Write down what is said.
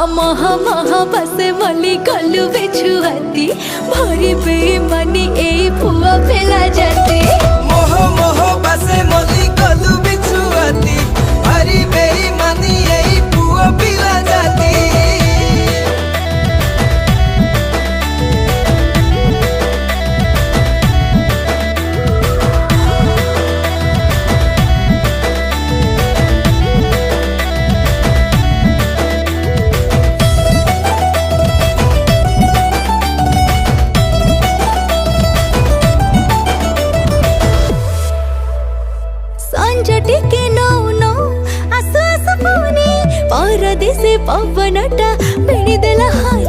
महा महा बसे मली गलु बेछुआती भरी बेईमानी ए पुआ फेला जाती मोह मोह बसे मली गलु बेछुआती भरी बेईमानी ए पुआ फेला जाती। टिके नौ नौ आसु आसु पुनी परदेसे पवनटा बेणी देला हाल